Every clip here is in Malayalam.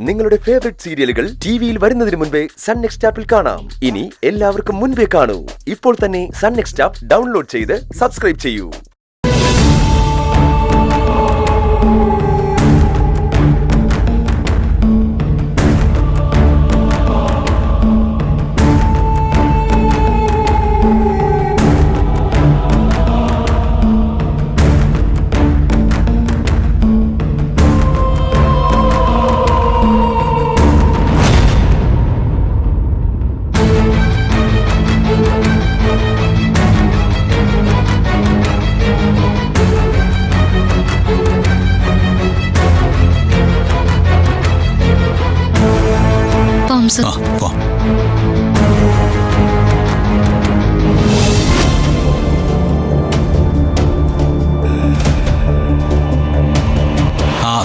നിങ്ങളുടെ ഫേവറേറ്റ് സീരിയലുകൾ ടിവിയിൽ വരുന്നതിന് മുൻപേ സൺ നെക്സ്റ്റ് ആപ്പിൽ കാണാം. ഇനി എല്ലാവർക്കും മുൻപേ കാണൂ. ഇപ്പോൾ തന്നെ സൺ നെക്സ്റ്റ് ആപ്പ് ഡൗൺലോഡ് ചെയ്ത് സബ്സ്ക്രൈബ് ചെയ്യൂ.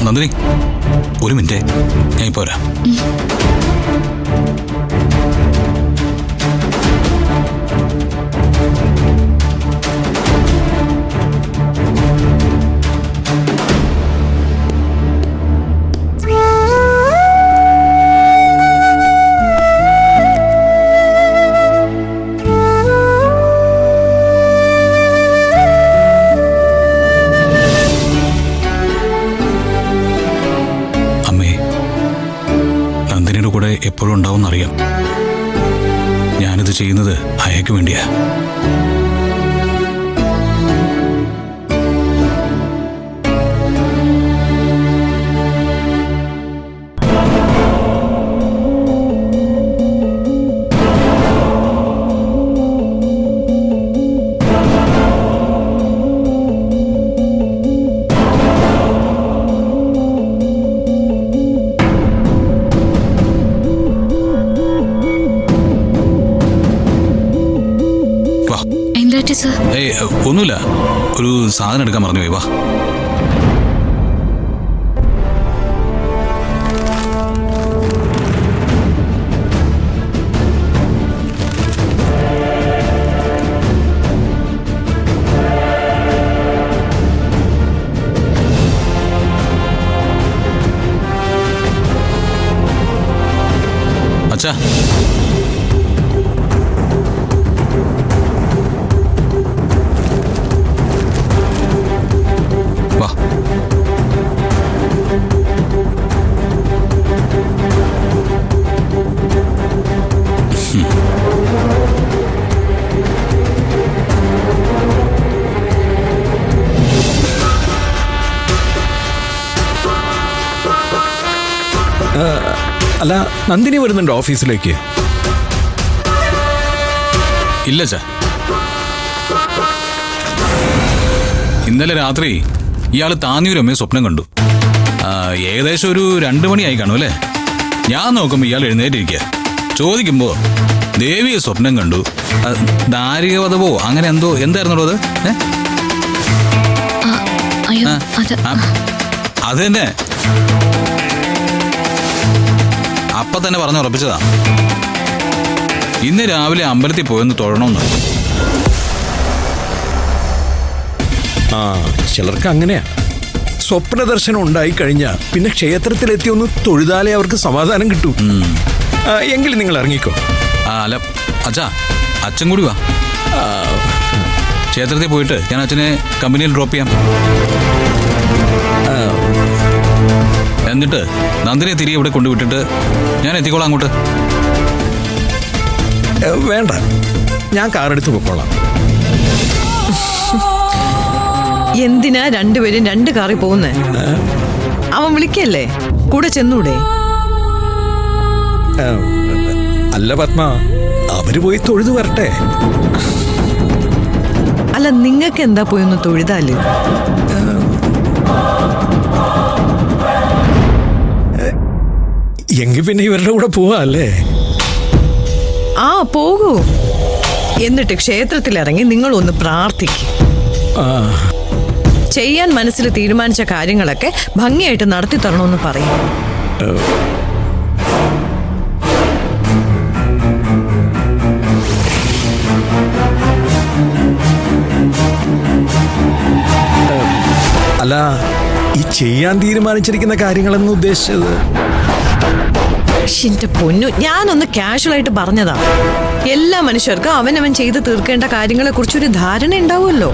നന്ദിനി, ഒരു മിനിറ്റ്, ഞാൻ ഇപ്പോ വരാം. എപ്പോഴും ഉണ്ടാവുമെന്നറിയാം. ഞാനിത് ചെയ്യുന്നത് അയക്ക് വേണ്ടിയാ. ഒന്നുമില്ല, ഒരു സാധനം എടുക്കാൻ പറഞ്ഞു. വാ. അച്ഛാ, അല്ല, നന്ദിനി വരുന്നുണ്ടോ ഓഫീസിലേക്ക്? ഇല്ല ചാ. ഇന്നലെ രാത്രി ഇയാൾ താന്നിയൂരമ്മയെ സ്വപ്നം കണ്ടു. ഏകദേശം ഒരു 2 മണിയായി കാണും അല്ലേ? ഞാൻ നോക്കുമ്പോൾ ഇയാൾ എഴുന്നേറ്റിരിക്കുക. ചോദിക്കുമ്പോ ദേവിയെ സ്വപ്നം കണ്ടു. ദാരികവധവോ അങ്ങനെ എന്തോ, എന്തായിരുന്നോ അത്? അത് തന്നെ. അപ്പൊ തന്നെ പറഞ്ഞുറപ്പിച്ചതാ. ഇന്ന് രാവിലെ അമ്പലത്തിൽ പോയെന്ന് തൊഴണമെന്ന്. ചിലർക്ക് അങ്ങനെയാ. സ്വപ്ന ദർശനം ഉണ്ടായി കഴിഞ്ഞാൽ പിന്നെ ക്ഷേത്രത്തിലെത്തി ഒന്ന് തൊഴുതാലേ അവർക്ക് സമാധാനം കിട്ടൂ. എങ്കിലും നിങ്ങൾ ഇറങ്ങിക്കോ. അല്ല അച്ഛാ, അച്ഛൻ കൂടി വാ. ക്ഷേത്രത്തിൽ പോയിട്ട് ഞാൻ അച്ഛനെ കമ്പനിയിൽ ഡ്രോപ്പ് ചെയ്യാം. എന്നിട്ട് നന്ദിനെ തിരികെ ഇവിടെ കൊണ്ടുവിട്ടിട്ട് ഞാൻ എത്തിക്കോളാം അങ്ങോട്ട്. വേണ്ട, ഞാൻ കാറെടുത്ത് പോയിക്കോളാം. എന്തിനാ രണ്ടുപേരും 2 കാറിൽ പോകുന്നേ? അവൻ വിളിക്കല്ലേ, കൂടെ ചെന്നൂടെ? അല്ല പത്മ, അവര് പോയി തൊഴുതു വരട്ടെ. അല്ല, നിങ്ങൾക്ക് എന്താ പോയി ഒന്ന് തൊഴുതാല്? എങ്കിൽ പിന്നെ ഇവരുടെ കൂടെ പോവാ അല്ലേ? പോകൂ. എന്നിട്ട് ക്ഷേത്രത്തിലിറങ്ങി നിങ്ങൾ ഒന്ന് പ്രാർത്ഥിക്കും. ചെയ്യാൻ മനസ്സിൽ തീരുമാനിച്ച കാര്യങ്ങളൊക്കെ ഭംഗിയായിട്ട് നടത്തി തരണമെന്ന് പറയും. അല്ല, ഈ ചെയ്യാൻ തീരുമാനിച്ചിരിക്കുന്ന കാര്യങ്ങളെന്ന് ഉദ്ദേശിച്ചത് എന്റെ പൊന്നു, ഞാനൊന്ന് കാഷ്വൽ ആയിട്ട് പറഞ്ഞതാ. എല്ലാ മനുഷ്യർക്കും അവനവൻ ചെയ്ത് തീർക്കേണ്ട കാര്യങ്ങളെ കുറിച്ചൊരു ധാരണ ഉണ്ടാവുമല്ലോ.